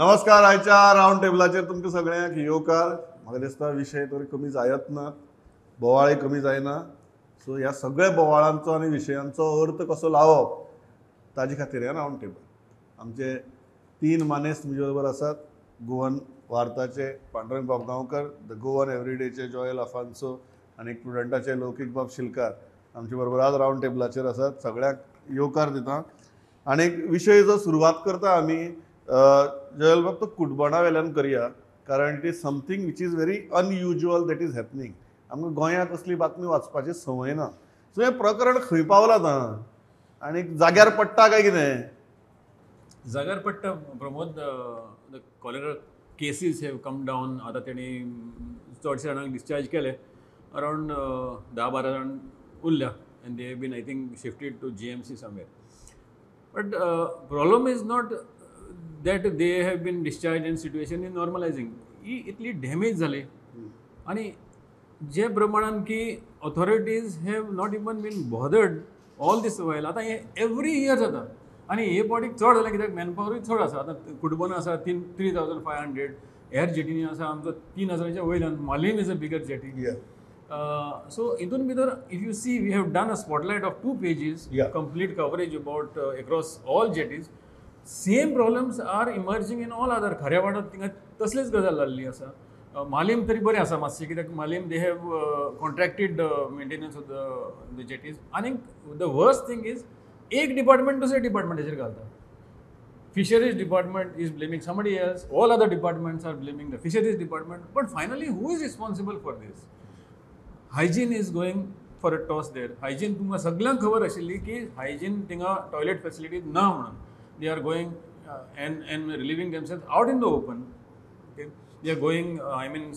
नमस्कार. आयच्या राऊंड टेबलाचेर तुमकां सगळ्यांक येवकार. म्हाका दिसता विशय तरी कमी जायत ना, बोवाळय कमी जायना. सो ह्या सगळ्या बोवाळांचो आनी विशयांचो अर्थ कसो लावप ताजे खातीर हें राऊंड टेबल. आमचे 3 मानेस्त तुमचे बरोबर आसात. गोवन वार्ताचे पांडुरंग बाब गांवकर, द गोवन एवरीडेचे जॉयल आफान्सो आनी प्रुडंटाचे लौकीक बाब शिलकार आमचे बरोबर आज राऊंड टेबलाचेर आसात. सगळ्यांक येवकार दिता. आनी विशय जो सुरवात करता आमी जॉयल बाब तो कुडबोणा वेल्यान करया, कारण it is something which is very unusual that is happening. आमकां गोंयांत असली बातमी वाचपाची संवय ना. सो हें प्रकरण खंय पावलां आतां आनी जाग्यार पडटा काय कितें? जाग्यार पडटा Pramod. The cholera cases have come down. आतां तेणी चडशे जाणांक डिस्चार्ज केले. अरावंड 10-12 जाण उरल्या and they have been I think shifted to GMC somewhere. But problem is not that they have been discharge and situation is normalising. ही इतली damage जाली आनी जे प्रमाणान की authorities have not even been bothered all this while. आतां हें every year जाता आनी हे पॉटीक चड जालें कित्याक मॅनपावरूय चड आसा. आतां कुडबोना आसा 3,500, हेर जेटीनी आसा आमचो 3,000च्या वयल्यान. Malim is a bigger jetty. So हितून भितर if you see we have done a spotlight of 2 pages, complete coverage about across all jetties. Same problems are emerging in all other. खऱ्या वाड्यात थिंगा तसलीच गजाल जाल्ली आसा. मालीम तरी बरें आसा मातशें, कित्याक Malim they have contracted maintenance of the jetties. आनी द वर्स्ट थिंग इज एक डिपार्टमेंट दुसऱ्या डिपार्टमेंटाचेर घालता. Fisheries department is blaming somebody else. All other departments are blaming the fisheries department. But finally, who is responsible for this? Hygiene is going for a toss there. Hygiene तुमकां सगळ्यांक खबर आशिल्ली की hygiene थिंगा toilet facilities ना म्हणून. They are going and relieving themselves out in the open. Okay? They are going,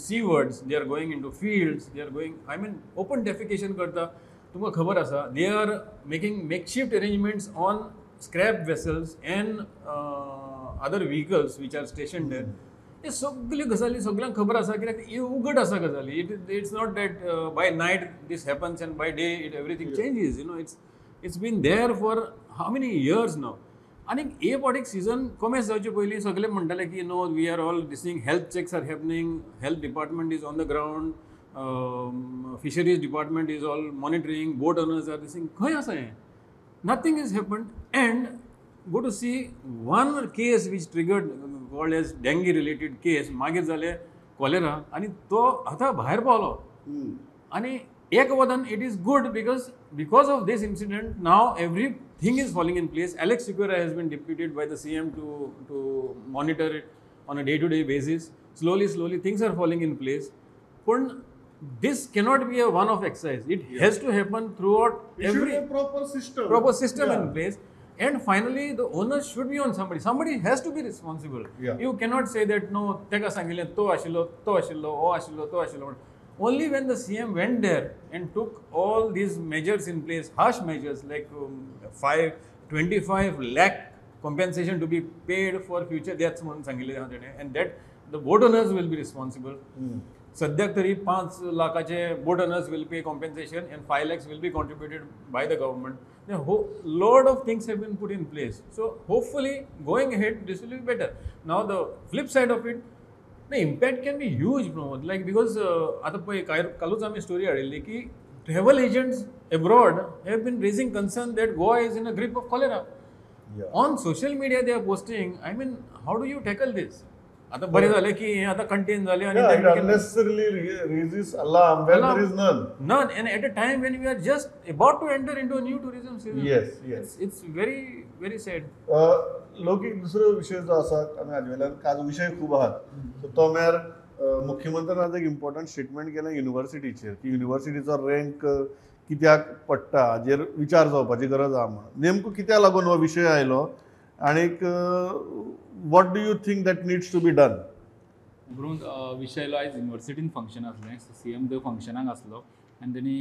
seawards. They are going into fields. They are going, open defecation करता. तुमकां खबर आसा. They are making makeshift arrangements on scrap vessels and other vehicles which are stationed there. हे सगळ्यो गजाली सगळ्यांक खबर आसा, कित्याक हे उगड आसा गजाली. It's not that by night this happens and by day everything changes. It's been there for how many years now. आनी हे पॉटीक सीजन कमेस जावचे पयलीं सगळे म्हणटाले की no we R all दिसींग, health checks R happening, health department is on the ground, fisheries department is all monitoring, boat owners R दिसींग. खंय आसा हें? Nothing is happened. And go to C one case which triggered called age dinghy related केस. मागीर जाले cholera आनी तो आतां भायर पावलो. आनी एक वदान it is good because of this incident now everything is falling in place. Alex Sikora has been deputed by the CM to monitor it on a day-to-day basis. Slowly things are falling in place. But this cannot be a one-off exercise. It has to happen throughout every proper system in place. And finally the onus should be on somebody. Somebody has to be responsible. You cannot say that no teka sangile to ashilo o ashilo to ashilo. Only when the CM went there and took all these measures in place, harsh measures like 25 lakh compensation to be paid for future deaths म्हणून सांगिल्ले हांव तेणे, and that the boat owners will be responsible. सद्याक तरी 5 लाखाचे boat owners will pay compensation and 5 lakhs will be contributed by the government. A lot of things have been put in place. So hopefully going ahead this will be better. Now the flip side of it, the impact can be huge, Pramod. Like because आता पळय कालूच आमी story हाडिल्ली की travel agents abroad have been raising concern that Goa is in a grip of cholera. On social media they are posting. How do you tackle this? आता बरें जालें की हे आता कंटेन जालें आनी unnecessarily raises alarm when there is none. And at a time when we are just about to enter into a new tourism season. Yes. It's very very sad. लौकीक दुसरो विशय जो आसा आमी हाजे वेल्यान काज विशय खूब आहात. सो तो म्हळ्यार मुख्यमंत्र्यान आज एक इम्पॉर्टंट स्टेटमेंट केलें युनिवर्सिटीचेर की युनिवर्सिटीचो रँक कित्याक पडटा हाजेर विचार जावपाची गरज आहा म्हणून. नेमको कित्याक लागून हो विशय आयलो आनीक what do you think that needs to be done? विशय आयलो आयज युनिवर्सिटीन फंक्शन आसलें. CM थंय फंक्शनाक आसलो आनी तेणी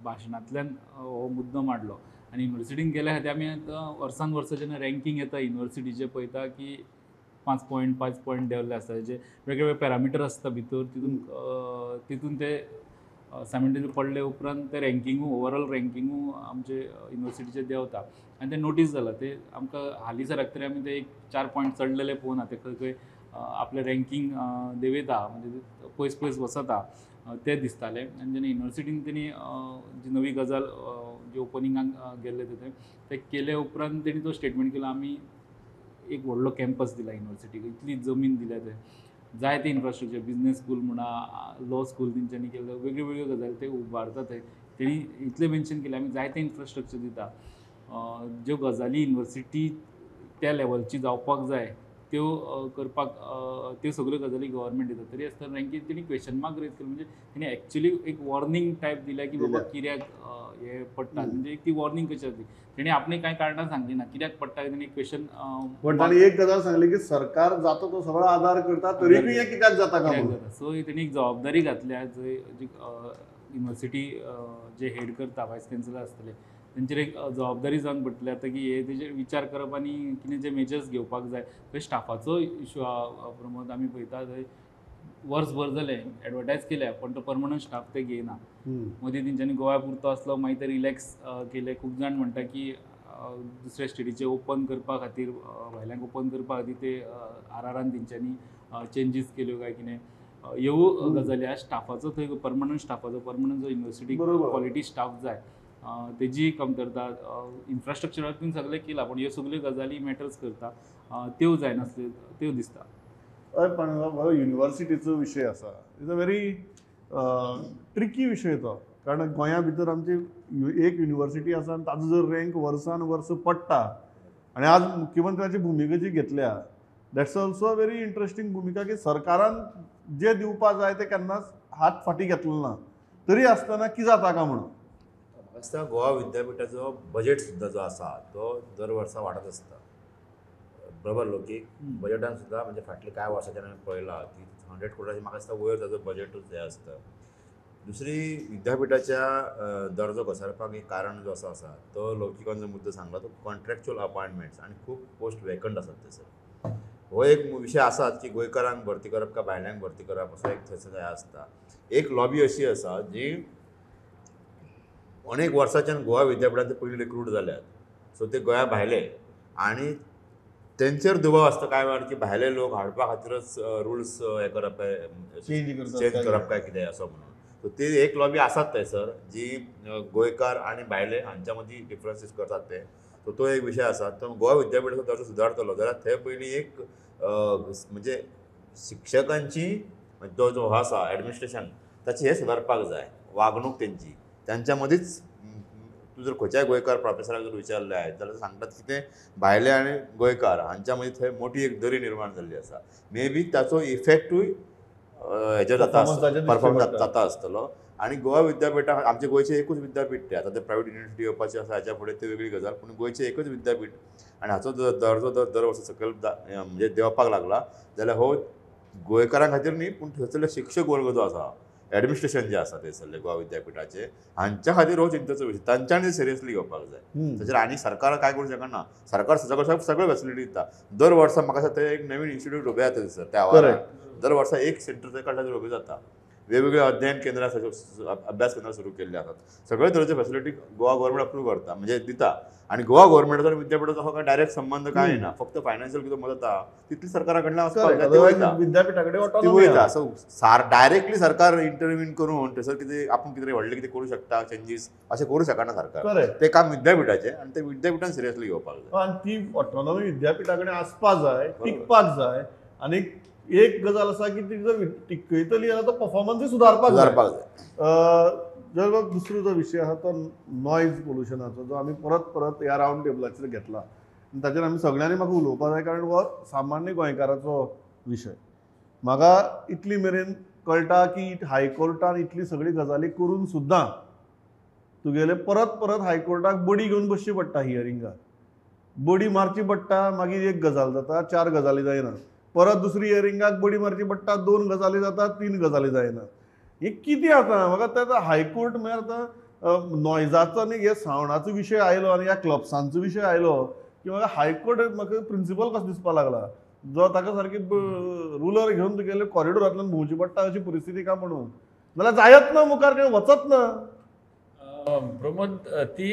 भाशणांतल्यान हो मुद्दो मांडलो. आनी युनिवर्सिटीन गेल्या खातीर आमी आतां वर्सान वर्स जेन्ना रँकींग येता युनिवर्सिटीचे पळयता की 5 पॉयंट देंवल्ले आसता. जे वेगवेगळे पॅरामिटर आसता भितर तितून ते सायमल्टेनियसली पडले उपरांत ते रँकिंगू ओवरऑल रँकिंगू आमचे युनिवर्सिटीचे देंवता आनी ते नोटीस जालां ते आमकां हालींसराक तरी आमी ते एक 4 पॉयंट चडलेले पळोवना ते खंय खंय आपलें रँकींग देंवयता म्हणजे पयस पयस वसता ते दिसताले आनी जेन्ना युनिवर्सिटीन तेणी जी नवी गजाल जी ओपनिंगाक गेल्ले ते केले उपरांत तेणी तो स्टेटमेंट केलो आमी एक व्हडलो कॅम्पस दिला युनिवर्सिटीक इतली जमीन दिल्या ते जाय ते इन्फ्रास्ट्रक्चर बिझनेस स्कूल म्हणा लॉ स्कूल तेंच्यांनी केल्ले वेगळ्यो वेगळ्यो गजाली ते उबारता थंय तेणी इतलें मेन्शन केलें आमी जायते इन्फ्रास्ट्रक्चर दिता ज्यो गजाली युनिवर्सिटी त्या लेवलची जावपाक जाय त्यो करपाक त्यो सगळ्यो गजाली गव्हर्मेंट दिता तरी आसतना रँकींग तेणी क्वेश्चन मार्क रेज केलो म्हणजे तेणी एक्चुअली एक वॉर्निंग टायप दिल्या की बाबा कित्याक हे पडटा म्हणजे ती वॉर्निंग कशी आसली तेणी आपणे कांय कारणां सांगली ना कित्याक पडटा तेणी क्वेश्चन पण ताणी एक गजाल सांगली की सरकार जाता तो सगळो आधार करता तरी हे कित्याक जाता का म्हणून. सो तेणी एक जबाबदारी घातल्या जंय जी युनिवर्सिटी जे हेड करता वायस चॅन्सलर आसतले तेंचेर एक जबाबदारी जावन पडटली आतां की हे तेजेर विचार करप आनी कितें जे मेजर्स घेवपाक जाय थंय स्टाफाचो इशू आहा प्रमोद आमी पळयता थंय वर्सभर जालें एडवर्टायज केल्या पण तो परमनंट स्टाफ ते घेयना मदीं तेंच्यांनी गोंया पुरतो आसलो मागीर ते रिलॅक्स केले खूब जाण म्हणटा की दुसऱ्या स्टेटीचे ओपन करपा खातीर भायल्यांक ओपन करपा खातीर ते आरारान तेंच्यांनी चेंजीस केल्यो काय कितें ह्यो गजाली आहा स्टाफाचो थंय परमनंट स्टाफाचो परमनंट जो युनिवर्सिटी क्वॉलिटी स्टाफ जाय तेजी कमतरता इन्फ्रास्ट्रक्चरातून सगळें केलां पण ह्यो सगळ्यो गजाली मॅटर्स करता त्यो जायनासल्यो त्यो दिसता. हय पण हो युनिवर्सिटीचो विशय आसा इज अ व्हेरी ट्रिकी विशय तो कारण गोंया भितर आमची एक युनिवर्सिटी आसा आनी ताजो जर रँक वर्सान वर्स पडटा आनी आज मुख्यमंत्र्याची भुमिका जी घेतल्या that's also a very interesting भुमिका की सरकारान जे दिवपा जाय ते केन्नाच हात फाटी घेतलो ना तरी आसतना की जाता काय म्हणून. आसता गोवा विद्यापीठाचो बजेट सुद्दां जो आसा तो दर वर्सा वाडत आसता बरोबर लोकी बजेटान सुद्दां म्हणजे फाटले कांय वर्सांच्यान हांवें पळयलां की 100 कोटींची म्हाका दिसता वयर ताजो बजेटूच हें आसता. दुसरी विद्यापीठाच्या दर्जो घसरपाक एक कारण जो आसा तो लौकिकान जो मुद्दो सांगला तो कॉन्ट्रॅक्च्युअल अपॉयंटमेंट्स आनी खूब पोस्ट वेकंट आसात थंयसर. हो एक विशय आसात की गोंयकारांक भरती करप काय भायल्यांक भरती करप असो एक थंयसर हें आसता. एक लॉबी अशी आसा जी अनेक वर्सांच्यान गोवा विद्यापीठांत पयलीं रिक्रूट जाल्यात सो ते गोंया भायले आनी तेंचेर दुबाव आसता कांय वेळार की भायले लोक हाडपा खातीरच रुल्स हें करप चेंज करप काय कितें असो म्हणून सो ती एक लॉबी आसात थंयसर जी गोंयकार आनी भायले हांच्या मदीं डिफरन्सीस करतात ते सो तो एक विशय आसा. तो गोवा विद्यापीठाचो दर्जो सुदारतलो जाल्यार थंय पयलीं एक म्हणजे शिक्षकांची तो जो आसा एडमिनिस्ट्रेशन ताची हें सुदारपाक जाय वागणूक तेंची त्यांच्या मदींच तूं जर खंयच्याय गोंयकार प्रोफेसराक जर विचारलें जाल्यार सांगतात की ते भायले आनी गोंयकार हांच्या मदीं थंय मोठी एक दरी निर्माण जाल्ली आसा. मे बी ताचो इफेक्टूय हेजेर जाता परफॉर्मन्स जाता आसतलो. आनी गोवा विद्यापीठाक आमचे गोंयचें एकूच विद्यापीठ तें आतां ते प्रायवेट युनिवर्सिटी येवपाचें आसा हाच्या फुडें ती वेगळी गजाल पूण गोंयचें एकूच विद्यापीठ आनी हाचो दर्जो दर वर्सा सकयल म्हणजे देंवपाक लागला जाल्यार हो गोंयकारां खातीर न्ही पूण थंयसरले शिक्षक वर्ग जो आसा एडमिनिस्ट्रेशन जे आसा थंयसरले गोवा विद्यापीठाचे हांच्या खातीर हो चिंतेचो विशय तांच्यांनी सिरियसली घेवपाक जाय. ताचेर आनी सरकार काय करूं शकना. सरकार सगळ्यो फॅसिलिटी दिता. दर वर्सा म्हाका दिसता थंय एक नवीन इन्स्टिट्यूट उबें जाता थंयसर त्या वाराक दर वर्सा एक सेंटर थंय काडटा उबें जाता. वेगवेगळे अध्ययन केंद्रां अभ्यास केंद्रां सुरू केल्ले आसात. सगळे तरेच्यो फॅसिलिटी गोवा गव्हर्मेंट अप्रूव करता म्हणजे दिता आनी गोवा गव्हर्मेंटाचो आनी विद्यापीठाचो हो काय डायरेक्ट संबंध काय ना फक्त फायनान्शियल कितें मदत आहा तितली सरकारा कडल्यान वयता विद्यापीठा कडेन वयता. सो डायरेक्टली सरकार इंटरव्यून करून थंयसर कितें आपूण कितें व्हडलें कितें करूं शकता चेंजीस अशें करूं शकना सरकार. तें काम विद्यापीठाचें आनी ते विद्यापीठान सिरियसली घेवपाक जाय. आनी ती ऑटोनॉमी विद्यापीठा कडेन आसपा जाय टिकपाक जाय आनी एक गजाल आसा की ती जर टिकयतली जाल्यार तो परफॉर्मन्सूय सुदारपाक जाय. जर दुसरो जो विशय आसा तो नॉयज पोल्युशनाचो जो आमी परत परत ह्या रावंड टेबलाचेर घेतला आनी ताचेर आमी सगळ्यांनी म्हाका उलोवपाक जाय कारण हो सामान्य गोंयकाराचो विशय. म्हाका इतली मेरेन कळटा की हायकोर्टान इतली सगळी गजाली करून सुद्दां तुगेले परत परत हायकोर्टाक बडी घेवन बसची पडटा हियरिंगाक. बडी मारची पडटा मागीर एक गजाल जाता 4 गजाली जायना. परत दुसरी हियरिंगाक बडी मारची पडटा 2 गजाली जाता 3 गजाली जायना. हे कितें आतां म्हाका तें हायकोर्ट म्हळ्यार आतां नॉयजाचो आनी हे सावंडाचो विशय आयलो आनी ह्या क्लब्सांचो विशय आयलो की म्हाका हायकोर्ट म्हाका प्रिंसिपल कसो दिसपाक लागला जो ताका सारकी रुलर घेवन तुगेले कॉरिडोरांतल्यान भोंवची पडटा अशी परिस्थिती काय म्हणून नाल्यार जायत ना मुखार खंय वचत ना. प्रमोद, ती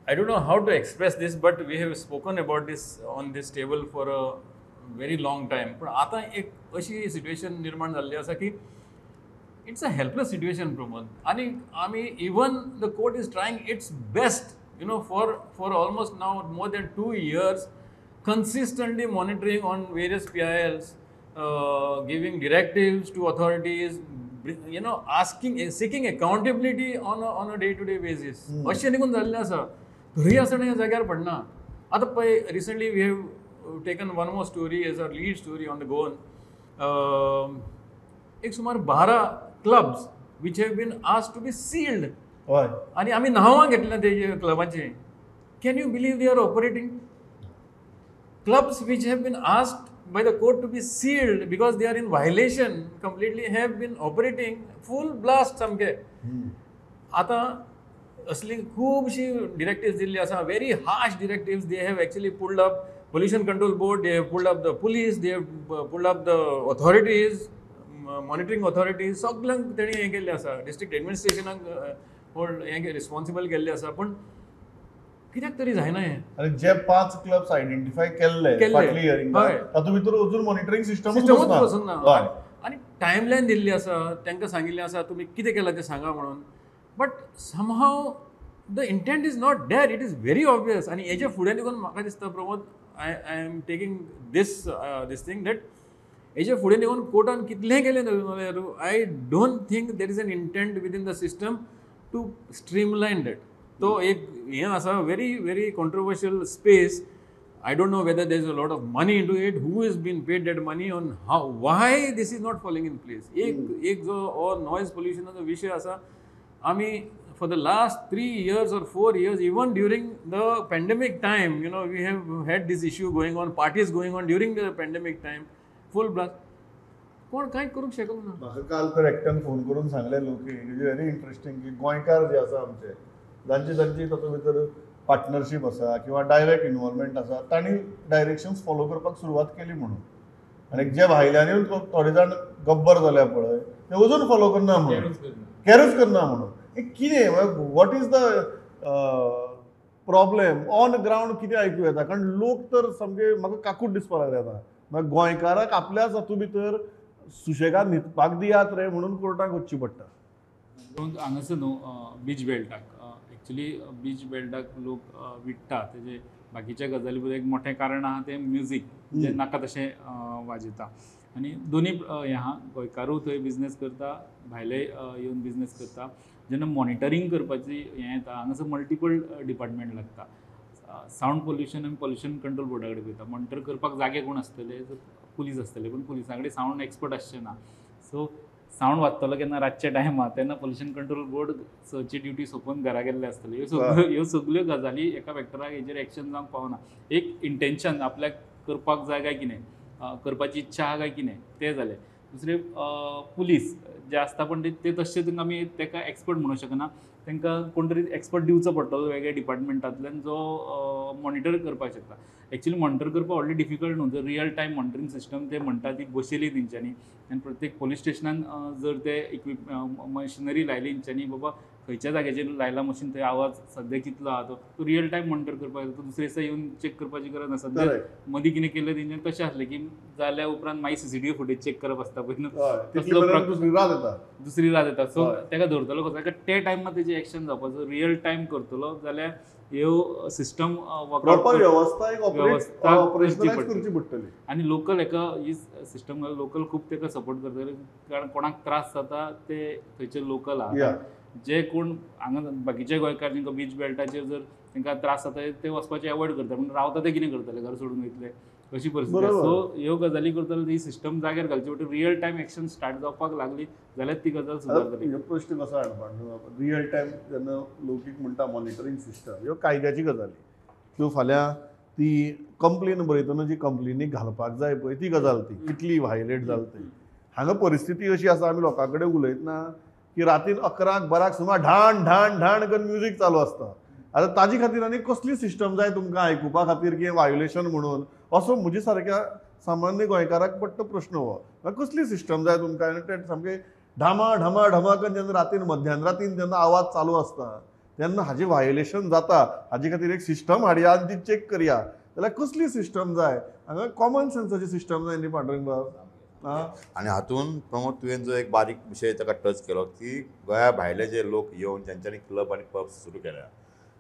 I don't know how to express this, but we have spoken about this on this table for a very long time. पण आता एक अशी सिच्युएशन निर्माण झालेली आसा की it's a helpless situation Pramod. आणि आम्ही even the court is trying it's best for almost now more than 2 years, consistently monitoring on various PILs, giving directives to authorities, seeking accountability on a day-to-day basis. अशें निघून जाल्लें आसा. तरी आसतना ह्या जाग्यार पडना. आतां पळय, recently we have taken one more story as a lead story on the Goan. एक सुमार 12 clubs which have been asked to be sealed. हय. आणि आम्ही नांवां घेतल्या तेजे क्लबाचे. Can you believe they are operating? Clubs which have been asked by the court to be sealed because they are in violation completely have been operating full blast सामके. आता असली खूबशी डिरेक्टिव्स दिल्ली आसा, very harsh directives. They have actually pulled up pollution control board, they have pulled up the police, they have pulled up the authorities, monitoring authorities, सगळ्यांक तेणी हें केल्लें आसा. डिस्ट्रिक्ट एडमिनिस्ट्रेशनाक होल्ड हें रिस्पॉन्सिबल केल्लें आसा. पण कित्याक तरी जायना हें. आनी जे 5 क्लब्स आयडेंटिफाय केल्ले फाटली हियरिंग, हय. तातूंत भितर अजून मॉनिटरींग सिस्टमूच सिस्टमूच बसूंक ना. हय. आणि टायमलायन दिल्ली आसा, तांकां सांगिल्लें आसा तुमी कितें केलां तें सांगा म्हणून. But somehow the intent is not there. It is very obvious. आनी हेजे फुडें निघून म्हाका दिसता Pramod, I am taking this thing that हेजे फुडें निघून कोर्टान कितलेंय केलें जाल्यार I don't think there is an intent within the system to streamline that. तो एक हें आसा, very very controversial space. I don't know whether there's a lot of money into it, who has been paid that money, on how, why this is not falling in place. एक जो और noise pollution जो विषय आसा, आम्ही for the last 3 years or 4 years, even during the pandemic time, we have had this issue going on, parties going on during the pandemic time, full blast. कोण कांय करूंक शकलो ना. म्हाका काल तर एकट्यान फोन करून सांगले लोक, इट इज व्हेरी इंटरेस्टिंग की गोंयकार जे आसा आमचे, जांची तातूंत भितर पार्टनरशीप आसा किंवा डायरेक्ट इन्वॉल्वमेंट आसा, तांणी डायरेक्शन्स फॉलो करपाक सुरवात केली म्हणून. आनी जे भायल्यान थोडे जाण गब्बर जाल्या पळय, ते अजून फॉलो करना म्हणून, कॅरूच करना म्हणून. हें कितें, what is the problem on ground? कितें आयकूं येता? कारण लोक तर सामके म्हाका काकूट दिसपाक लागले आतां. मागीर गोंयकाराक आपल्याच हातूंत भितर सुशेगाद न्हिदपाक दियात रे म्हणून कोर्टाक वचची पडटा. हांगासर न्हू बीच बेल्टाक एक्चुली बीच बेल्टाक लोक विट्टा तेजे बाकीच्या गजाली बद्दल एक मोठें कारण आहा तें म्युजीक, जे नाका तशें वाजयता. आनी दोनी हें आहा, गोंयकारूय थंय बिजनेस करता, भायले येवन बिजनेस करता. जेन्ना मॉनिटरींग करपाची हें येता, हांगासर मल्टिपल डिपार्टमेंट लागता. सावंड पोल्युशन आनी पोल्युशन कंट्रोल बोर्डा कडेन वयता. मॉनिटर करपाक जागे कोण आसतले? पुलीस आसतले, पण पुलिसा कडेन सावंड एक्सपर्ट आसचे ना. सो सावंड वाजतलो केन्ना रातच्या टायमार, तेन्ना पोल्युशन कंट्रोल बोर्ड सची ड्युटी सोंपोवन घरा गेल्ले आसतले. ह्यो सगळ्यो गजाली एका फॅक्टराक हेजेर एक्शन जावंक पावना. एक इंटेंशन आपल्याक करपाक जाय काय कितें, करपाची इच्छा आहा काय कितें, तें जालें. दुसरें पुलीस जे आसता, पण ते तशें आमी ताका एक्सपर्ट म्हणूंक शकना. तांकां कोण तरी एक्सपर्ट दिवचो पडटलो वेगळ्या डिपार्टमेंटांतल्यान, जो मॉनिटर करपाक शकता. एक्चुअली मॉनिटर करपाक व्हडली डिफिकल्ट न्हू. जर रियल टायम मॉनिटरींग सिस्टम ते म्हणटा ती बसयली तेंच्यांनी, आनी प्रत्येक पोलीस स्टेशनान जर ते मशिनरी लायली तेंच्यांनी, बाबा खंयच्या जाग्याचेर लायला मशीन, थंय आवाज सद्या कितलो आहा तो रियल टायम मॉनिटर करपाक जाता. दुसरे दिसा येवन चेक करपाची गरज नासता. मदीं कितें केलें तेंच्यांनी तशें आसलें की जाल्या उपरांत मागीर CCTV फुटेज चेक करप आसता पळय न्हू, दुसरी रात येता. सो ताका धरतलो कसो, ते टायमार तेजें एक्शन जावपाचो. रियल टायम करतलो जाल्यार ह्यो सिस्टम करची पडटली. आनी लोकल हेका ही सिस्टम लोकल खूब ताका सपोर्ट करतले. कारण कोणाक त्रास जाता ते थंयचे लोकल आहा, जे कोण हांगा बाकीचे गोंयकार जांकां बीच बेल्टाचेर जर तांकां त्रास जाता ते वचपाचें एवॉयड करता. पूण रावता ते कितें करतले, घर सोडून वयतले, अशी परिस्थिती. सो ह्यो गजाली करतले ही सिस्टम जाग्यार घालची पडटा. रियल टायम एक्शन स्टार्ट जावपाक लागली जाल्यार ती गजाल सुदारतली. ह्यो प्रश्न कसो हाडपाक, रियल टायम जेन्ना लोकीक म्हणटा मॉनिटरींग सिस्टम, ह्यो कायद्याची गजाली. त्यो फाल्यां ती कंप्लेन बरयतना जी कंप्लेनीक घालपाक जाय पळय ती गजाल, ती कितली व्हायलेट जाली ती. हांगा परिस्थिती अशी आसा, आमी लोकां कडेन उलयतना की रातीन 11-12 सुमार ढाण ढाण ढाण करून म्युजीक चालू आसता. आतां ताजे खातीर आनी कसली सिस्टम जाय तुमकां आयकुपा खातीर की वायोलेशन म्हणून, असो म्हजे सारक्या सामान्य गोंयकाराक पडटा प्रश्न हो. कसली सिस्टम जाय तुमकां? आनी ते सामकें ढामा ढमा ढमाकन जेन्ना रातीन मध्यानरातीन जेन्ना आवाज चालू आसता तेन्ना हाजी व्हायोलेशन जाता, हाजे खातीर एक सिस्टम हाडया आनी ती चॅक करया, जाल्यार कसली सिस्टम जाय? हांगा कॉमन सेन्साची सिस्टम जाय न्ही पांडुरंग बाब. आणि हातून प्रमोद तुवें जो एक बारीक विशय ताका टच केलो की गोंया भायले जे लोक येवन तेंच्यांनी क्लब आनी पब्स सुरू केल्या,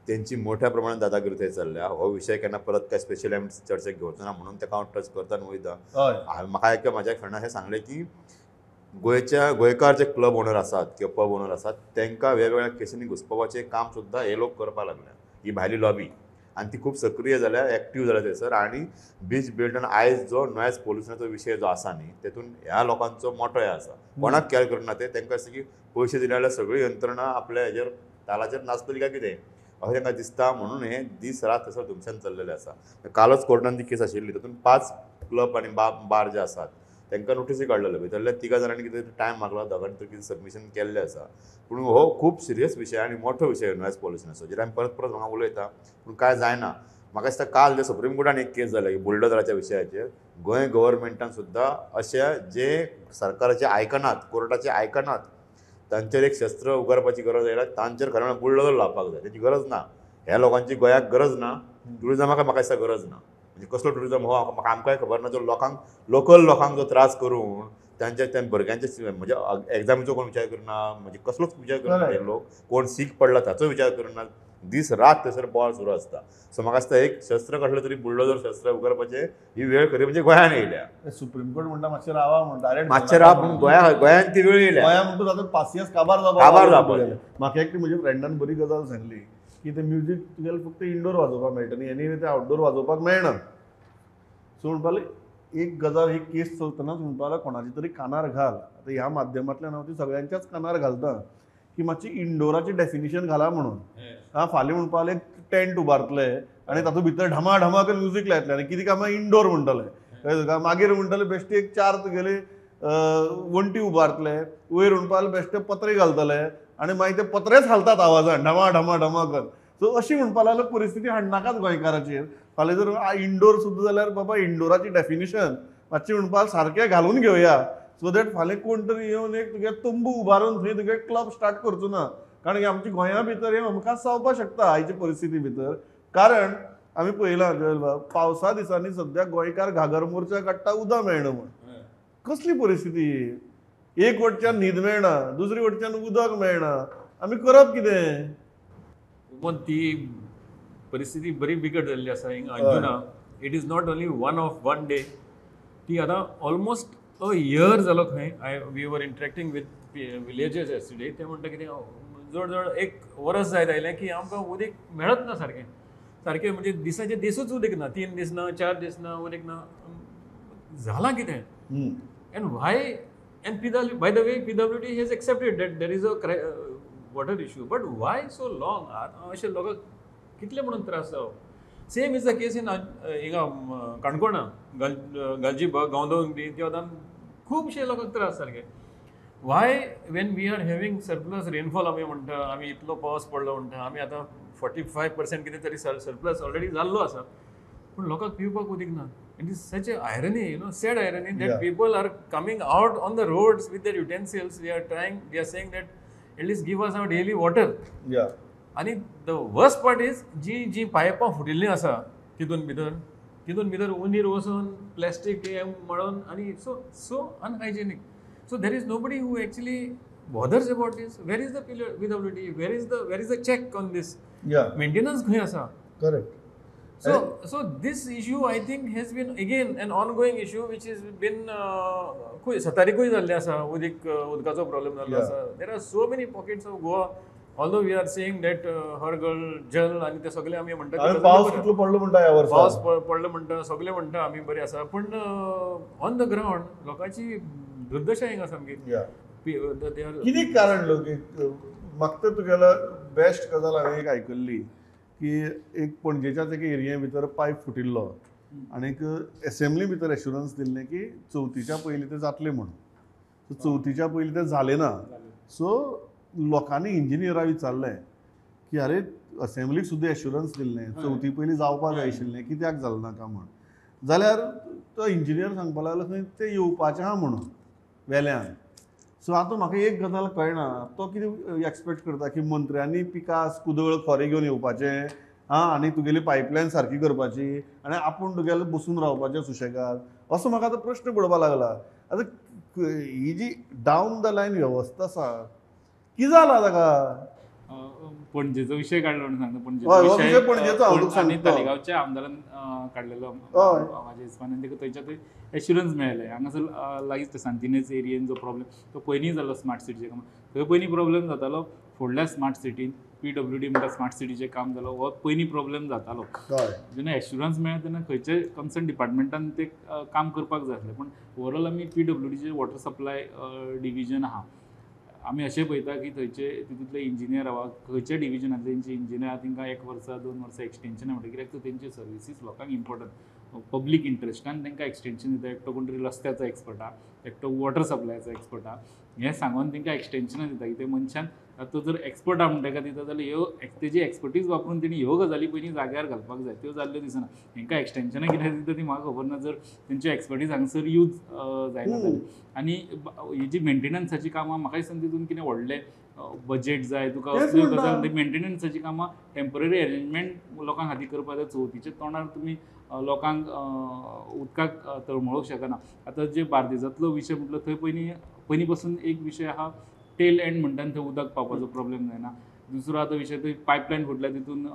तेंची मोठ्या प्रमाणात दादागिरी थंय चल्ल्या. हो विशय केन्ना परत काय स्पेशली आमी चर्चेक घेवचो ना म्हणून ताका हांव टच करता आनी वयता. म्हाका एका म्हाज्या फ्रेंडान हें सांगलें की गोंयकार जे क्लब ओनर आसात किंवा पब ओनर आसात तांकां वेगवेगळ्या केसींनी घुसपावपाचें काम सुद्दां हे लोक करपाक लागल्या, ही भायली लॉबी, आनी ती खूब सक्रीय जाल्या, एक्टीव जाल्या थंयसर. आनी बीच बिल्डन आयज जो नॉयज पोल्युशनाचो विशय जो आसा न्ही तेतून ह्या लोकांचो मोठो हे आसा. कोणाक केअर करना ते, तांकां अशें की पयशे दिले जाल्यार सगळी यंत्रणा आपल्या हेजेर तालाचेर नाचतली काय कितें अशें तांकां दिसता. म्हणून हे दीस रात थंयसर धुमशान चल्लेले आसा. कालच कोर्टान ती केस आशिल्ली, तातूंत 5 क्लब आनी बार जे आसात तांकां नोटिसी काडलेले. भितरल्या 3 जाणांनी कितें टायम मागला, दोगांनी तरी कितें सबमिशन केल्लें आसा. पूण हो खूब सिरियस विशय आनी मोठो विशय नॉयज पोल्युशनाचो, जेर आमी परत परत हांगा उलयता पूण काय जायना. म्हाका दिसता काल जे सुप्रीम कोर्टान एक केस जाल्या की बुलडोजराच्या विशयाचेर गोंय गव्हर्मेंटान सुद्दां अशे जे सरकाराचे आयकनात, कोर्टाचे आयकनात, तांचेर एक शस्त्र उगारपाची गरज आयल्या. तांचेर खरें म्हळ्यार बुलडोजर लावपाक जाय, तेची गरज ना. ह्या लोकांची गोंयाक गरज ना, ट्युरिजमाक म्हाका दिसता गरज ना. म्हणजे कसलो ट्युरिजम हो आमकांय खबर ना. जो लोकांक लोकल लोकांक जो त्रास करून त्या भुरग्यांचे म्हणजे एग्जामीचो कोण विचार करना, म्हणजे कसलोच विचार करना हे लोक. कोण सीक पडला ताचो विचार करना, दीस रात थंयसर बोवाळ सुरू आसता. सो म्हाका दिसता एक शस्त्र कसलें तरी बुलडोजर शस्त्र उगरपाचें ही वेळ खरी म्हणजे गोंयान येयल्या. सुप्रीम कोर्ट म्हणटा मातशें रावा म्हणटा, डायरेक्ट मातशें राव, पूण गोंयान ती वेळ येयल्या. गोंया म्हणटा जाता पासियेंस काबार जावपाक. म्हाका एकटी म्हज्या फ्रेंडान बरी गजाल सांगली की ते म्युजीक तुगेलें फक्त इंडोर वाजोवपाक मेळटा न्ही, एनी ते आउटडोर वाजोवपाक मेळना. सो म्हणपाले एक गजाल, एक केस चलतनाच म्हणपाला कोणाची तरी कानार घाल. आतां ह्या माध्यमांतल्यान हांव ती सगळ्यांच्याच कानार घालता की मातशी इंडोराची डेफिनेशन घाला म्हणून. फाल्यां म्हणपाले टेंट उबारतले आनी तातूंत भितर ढमा ढमाक म्युजीक लायतले आनी कितें कामां इंडोर म्हणटले. कळ्ळें तुका? मागीर म्हणटले बेश्टे एक 4 तुगेले वण्टी उबारतले, वयर म्हणपाले बेश्टे पत्रे घालतले आनी मागीर ते पत्रेच हालतात आवाजान ढमा ढमा ढमाकन. सो अशी म्हणपा लागलो परिस्थिती हाडनाकाच गोंयकाराचेर. फाल्यां जर इंडोर सुद्दां जाल्यार बाबा इंडोराची डेफिनेशन मातशी म्हणपाक सारकें घालून घेवया, सो दॅट फाल्यां कोण तरी येवन एक तुगे तंबू उबारून थंय तुगे क्लब स्टार्ट करचो ना. कारण की आमच्या गोंया भितर हे अमकाच जावपाक शकता आयचे परिस्थिती भितर. कारण आमी पळयलां जयल बाब, पावसा दिसांनी सद्या गोंयकार घागर मोर्चा काडटा उदक मेळना म्हण. कसली परिस्थिती? एक वटच्यान न्हीद मेळना, दुसरी वटच्यान उदक मेळना, आमी करप कितें? पण ती परिस्थिती बरी बिकट जाल्ली आसा हिंगा Anjuna. It is not only one day, ती आतां ऑलमोस्ट अ इयर जालो खंय. We were interacting with villagers yesterday. ते म्हणटा कितें जवळ जवळ 1 वर्स जायत आयलें की आमकां उदक मेळत ना सारकें. सारकें म्हणजे दिसाचे दिसूच उदक ना, 3 दीस ना, 4 दीस ना, उदक ना. झालां कितें? And why? And by the way PWD has accepted that there is a water issue, but why so long? अशे लोकांक कितले म्हणून त्रास जावप? Same is the case in हिंगा काणकोणा, गालजीबाग, गांवदोंग बी ते वतान खुबशे लोकांक त्रास सारके. Why when we are having surplus rainfall आमी म्हणटा, आमी इतलो पावस पडलो म्हणटा, आमी आतां 45% कितें तरी सरप्लस ऑलरेडी जाल्लो आसा, पूण लोकांक पिवपाक उदक ना. It is such A irony, sad irony that people are coming out on the roads with their utensils. They are saying that at least give us our daily water. आनी the worst part is जी पायपां फुटिल्लीं आसा तितून भितर उंदीर वचून plastic हे मळून आनी so unhygienic. So there is nobody who actually bothers about this. Where is the PWD? Where is the check on this? Maintenance खंय आसा? Correct. So this issue I think has been again an ongoing issue which has been सतारीकूय जाल्ले आसा. उदकाचो problem जाल्लो आसा. There are so many pockets of Goa, although we are saying that हर घर जल आनी ते सगळे आमी म्हणटा पावस कितलो पडलो म्हणटा ह्या वर्सा. पावस पडलो म्हणटा, सगळे म्हणटा आमी बरे आसा, पूण ऑन द ग्राउंड लोकांची दुर्दशा हिंगा सामकी. कितें कारण लोक म्हाका तुगेलो बेस्ट गजाल हांवें एक आयकल्ली की एक पणजेच्याच एक एरिये भितर पायप फुटिल्लो आनीक एसेंब्ली भितर एश्युरन्स दिल्लें की 4थीच्या पयलीं तें जातलें म्हणून. सो 4थीच्या पयलीं तें जालें ना. सो लोकांनी इंजिनियराक विचारलें की आरे असेंब्लीक सुद्दां एश्युरन्स दिल्लें 4थी पयलीं जावपाक जाय आशिल्लें, कित्याक जालें नाका म्हण. जाल्यार तो इंजिनियर सांगपाक लागलो खंय तें येवपाचें आहा म्हणून वेल्यान. सो आतां म्हाका एक गजाल कळना, तो कितें एक्सपेक्ट करता की मंत्र्यांनी पिकास कुदळ खोरें घेवन येवपाचें आनी तुगेली पायपलायन सारकी करपाची आनी आपूण तुगेलें बसून रावपाचें सुशेगाद, असो म्हाका आतां प्रश्न पडपाक लागला. आतां ही जी डावन द लायन वेवस्था आसा, कितें जाला ताका? पणजेचो विशय काडलो म्हणून सांगता. हय, हो विशय पणजेचो हांव तुका आनी सांगता. तालिगांवच्या आमदारान काडलेलो हय. म्हाज्या हिसपान, ताका थंयच्या थंय एश्युरन्स मेळ्ळें. हांगासर लागींच सांतिनेज एरियेन जो प्रॉब्लेम तो पयलीं जाल्लो स्मार्ट सिटीचें काम, थंय पयलीं प्रॉब्लेम जातालो. फुडल्या स्मार्ट सिटीन PWD म्हणटा स्मार्ट सिटीचें काम जालो, हो पयलीं प्रॉब्लेम जातालो. हय. जेन्ना एश्युरन्स मेळ्ळा तेन्ना खंयचे कन्सर्न डिपार्टमेंटान तें काम करपाक जाय आसलें. पूण ओवरऑल आमी PWDचें वॉटर सप्लाय डिविजन आहा, आमी अशें पळयता की थंयचे तितूंतले इंजिनियर वा खंयच्या डिविजनांतले तेंचे इंजिनियर तांकां 1 वर्सा 2 वर्सां एक्सटेंशना म्हणटा, कित्याक तर तेंचे सर्विसीस लोकांक इम्पॉर्टंट. पब्लीक इंट्रस्टान तांकां एक्सटेंशन दिता. एकटो कोण तरी रस्त्याचो एक्सपर्ट आहा, एकटो वॉटर सप्लायाचो एक्सपर्ट आहा, हें सांगून तांकां एक्सटेंशनां दिता. कित्याक मनशान तो जर एक्सपर्ट आहा म्हणटा दिता जाल्यार ह्यो तेजी एक्सपर्टीज वापरून तेणी ह्यो गजाली पयलीं जाग्यार घालपाक जाय. त्यो जाल्ल्यो दिसना. तांकां एक्सटेंशनां कित्याक दिता ती म्हाका खबर ना, जर तेंच्यो एक्सपर्टीज हांगसर यूज जायना जाल्यार. आनी ही जी मेंटेनन्साची कामां, म्हाका दिसता तितून कितें व्हडलें बजेट जाय तुका. असल्यो गजाल मेंटेनन्साची कामां टेम्पररी अरेंजमेंट लोकां खातीर करपाक जाय. चवथीच्या तोंडार तुमी लोकांक उदकाक तळमळोवंक शकना. आतां जे बार्देजांतलो विशय म्हटलो, थंय पयलीं पासून एक विशय आहा, टेल एंड म्हणटा थंय उदक पावपाचो प्रॉब्लेम जायना. दुसरो आतां विशय, थंय पायपलायन फुटल्या, तितून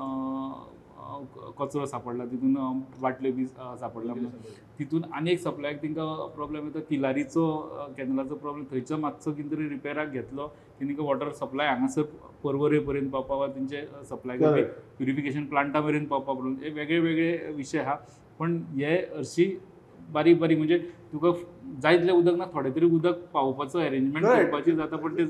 कचरो सांपडला, तितून बाटल्यो बी सांपडला. तितून आनी एक सप्लायाक तांकां प्रॉब्लेम येता. तिलारीचो कॅनलाचो प्रॉब्लेम, थंयचो मातसो कितें तरी रिपेराक घेतलो की तांकां वॉटर सप्लाय हांगासर पर्वरे पर्यंत पावपा वा तेंचे सप्लाय करपी प्युरिफिकेशन प्लांटा मेरेन पावपा प्रॉब्लेम. हे वेगळे वेगळे विशय आहा. पण हे हरशीं बारीक बारीक म्हणजे तुका जाय तितलें उदक ना, थोडें तरी उदक पावोवपाचो अरेंजमेंट करपाची जाता, पण ते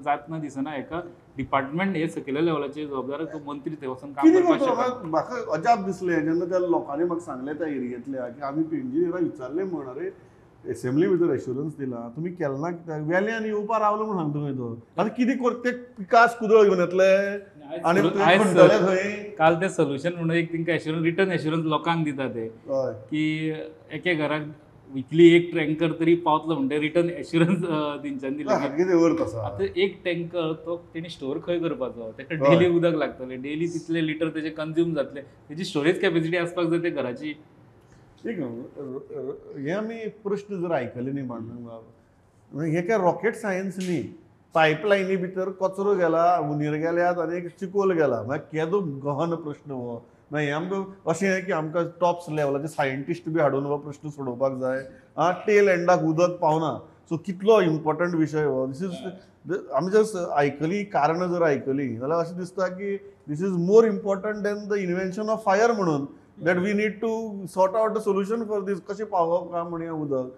जात ना दिसना. हेका डिपार्टमेंट हे सकयल्या लेवलाचेर जबाबदार, तो मंत्री थंय वचून काम कितें करपाक करता? शकना. म्हाका अजाप दिसलें जेन्ना त्या लोकांनी म्हाका सांगलें त्या एरियेंतल्या की आमी इंजिनियराक विचारलें म्हण, अरे एसेंब्ली भितर एश्युरन्स दिला, तुमी केलें ना कित्याक? वेल्यान येवपा रावलो म्हण सांगता खंय तो. आतां कितें करता? ते पिकास कुदळ घेवन येतले आनी खणटले खंय? काल ते सोल्युशन म्हणून एक तांकां एश्युरन्स, रिटर्न एश्युरन्स लोकांक दिता ते, हय. की एके घराक विकली एक टँकर तरी पावतलो म्हणटा रिटर्न एश्युरन्स तेंच्यांनी दिलें. कितें अर्थ आसा? आतां एक टँकर तो तेणी स्टोर खंय करपाचो? ताका डेली उदक लागतलें, डेली तितले लिटर तेजे कन्ज्यूम जातले, तेजी स्टोरेज कॅपेसिटी आसपाक जाय त्या घराची. एक हे आमी प्रश्न जर आयकले न्ही मांडूंक, हे काय रॉकेट सायन्स न्ही. पायपलायनी भितर कचरो गेला, उंदीर गेल्यात आनी एक चिकोल गेला, मागीर केदो गहन प्रश्न हो. मागीर हे आमकां अशें की आमकां टॉप लेवलाचे सायंटिस्ट बी हाडून हो प्रश्न सोडोवपाक जाय. टेल एंडाक उदक पावना, सो कितलो इम्पॉर्टंट विशय हो. दीस इज आमी जर आयकली कारणां जर आयकली जाल्यार अशें दिसता की this is more important than the invention of fire म्हणून, that we need to sort out the solution for this. कशें पावप काय म्हणया उदक,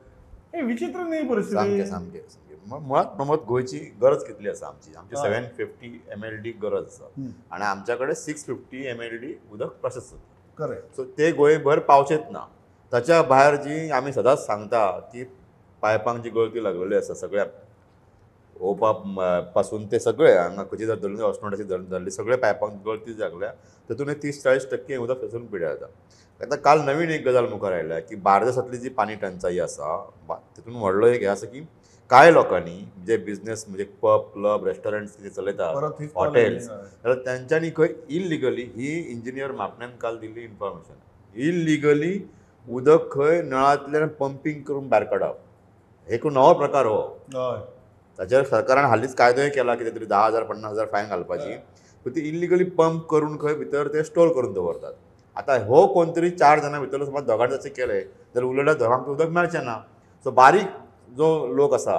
हे विचित्र न्ही परिस्थिती. सामकें मुळात प्रमोद गोंयची गरज कितली आसा आमची 750 MLD गरज आसा आनी आमच्या कडेन 650 MLD उदक प्रोसेस जाता. करेक्ट. सो ते गोंयभर पावचेत ना. ताच्या भायर जी आमी सदांच सांगता की पायपांक जी गळती लागलेली आसा सगळ्या ओपा पासून ते सगळे हांगा खंयची जर धरली ऑस्नोडाची धरली सगळे पायपांक गळती लागल्या, तातूंत 30-40% उदक थंयसून पिड्यार जाता. आतां काल नवीन एक गजाल मुखार आयल्या की बार्देसांतली जी पाणी टंचाई आसा तितून व्हडलो एक हे आसा की कांय लोकांनी जे बिझनेस म्हणजे पब क्लब रेस्टॉरंट्स कितें चलयतात, हॉटेल्स, जाल्यार तेंच्यांनी खंय इल्लिगली ही इंजिनियर म्हापण्यान काल दिल्ली इन्फॉर्मेशन, इल्लिगली उदक खंय नळांतल्यान पंपींग करून भायर काडप. एक नवो प्रकार हो. ताचेर सरकारान हालींच कायदोय केला, कितें तरी 10,000 50,000 फायन घालपाची. ती इल्लिगली पंप करून खंय भितर ते स्टोर करून दवरतात. आतां हो कोण तरी 4 जाणां भितर समज दोगांय जाचे केले जाल्यार उरलेल्या दोगांक उदक मेळचें ना. सो बारीक जो लोक आसा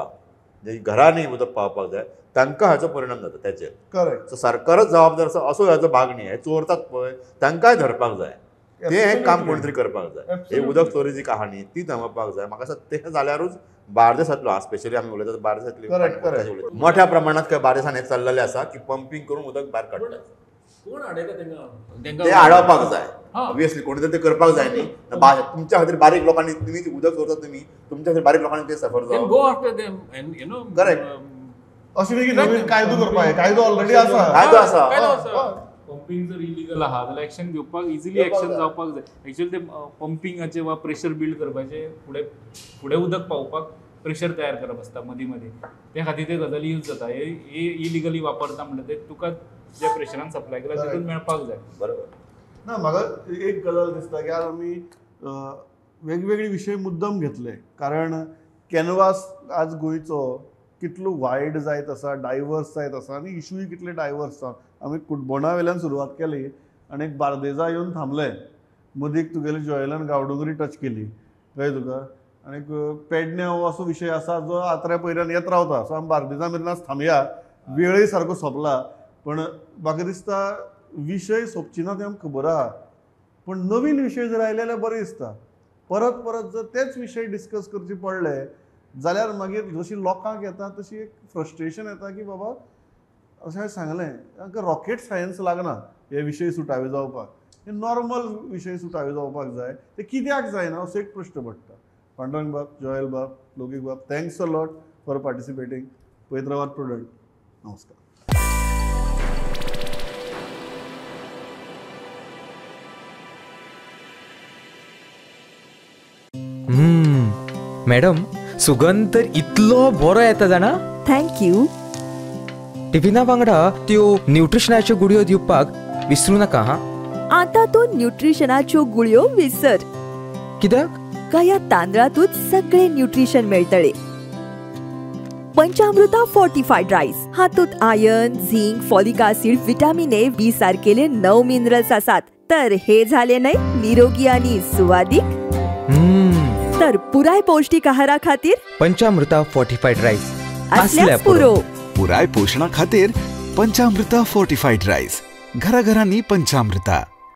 जे घरांनी उदक पावपाक जाय तांकां हाचो परिणाम जाता त्याचेर. करेक्ट. सो सरकारच जबाबदार आसा असो ह्याचो भाग न्ही. हे चोरतात पळय तांकांय धरपाक जाय, ते हे काम कोण तरी करपाक जाय. हे उदक चोरीची कहाणी ती थांबोवपाक जाय. म्हाका दिसता तें जाल्यारूच बार्देसांतलो स्पेशली आमी उलयतात बार्देसांतली मोठ्या प्रमाणात खंय बार्देसान हे चल्लेलें आसा की पंपींग करून उदक भायर काडटात. कोण हाडयता तांकां? ते हाडपाक जाय. ऑब्वियसली कोणी तरी ते करपाक जाय न्ही. तुमच्या खातीर बारीक लोकांनी तुमी उदक चोरतात, तुमी तुमच्या खातीर बारीक लोकांनी ते सफर जावं. Go after them end you know. Correct. अशें न्ही की नवीन कायदो करपाक, कायदो ऑलरेडी आसा. कायदो आसा. पंपींग जर इलिगल आहा जाल्यार एक्शन घेवपाक इजिली एक्शन जावपाक जाय. एक्चुअली ते पंपिंगाचे वा प्रेशर बिल्ड करपाचे फुडें उदक पावोवपाक प्रेशर तयार करप आसता मदीं मदीं त्या खातीर ते गजाली यूज जाता. हे इलिगली वापरता म्हणटा ते तुका ज्या प्रेशरान सप्लाय केला तितून मेळपाक जाय. बरोबर. ना म्हाका एक गजाल दिसता की आज आमी वेगवेगळे विशय मुद्दम घेतले, कारण कॅनवास आज गोंयचो कितलो वायड जायत आसा, डायवर्स जायत आसा आनी इशूय कितले डायवर्स आसा. आमी कुडबोणा वयल्यान सुरवात केली आनी एक बार्देजा येवन थांबले, मदीक तुगेले जॉयलन गांवडोंगरी टच केली कळ्ळें तुका, आनी पेडण्या हो असो विशय आसा जो आत्र्या पयऱ्यान येत रावता. सो आमी बार्देजा मेरेनच थांबया, वेळय सारको सोंपला. पण म्हाका दिसता विशय सोंपची ना तें आमकां खबर आहा, पण नवीन विशय जर आयले जाल्यार बरें दिसता. परत परत जर तेच विशय डिस्कस करचे पडले जाल्यार मागीर जशी लोकांक येता तशी एक फ्रस्ट्रेशन येता की बाबा अशें सांगलें तांकां रॉकेट सायन्स लागना हे विशय सुटावे जावपाक. हे नॉर्मल विशय सुटावे जावपाक जाय, ते कित्याक जायना असो एक प्रश्न पडटा. पांडुरंग बाब, जॉयल बाब, लोकीक बाब, थँक्स अ लॉट फॉर पार्टिसिपेटींग. पळयत रावात प्रुडंट. नमस्कार. मॅडम, सुगंध तर इतलो बरो येता जाणा. थँक्यू. टिफिना वांगडा त्यो न्यूट्रिशनाच्यो गुळयो दिवपाक विसरू नाका हा. आता तो न्यूट्रिशनाच्यो गुळयो विसर. कित्याक? या तांदळातूच सगळे न्यूट्रिशन मेळटले. पंचामृता फोर्टिफाईड राईस, हातूंत iron, zinc, folic acid, vitamin A, B सारकेले 9 मिनरल्स आसात. तर हे झाले नाही निरोगी आणि सुवादिक. तर पुराय पौष्टिक आहारा खातीर पंचामृता फोर्टिफाईड राईस असल्यास पुरो. पुराय पोषणा खातीर पंचामृता फोर्टिफाईड राईस. घराघरांनी पंचामृता.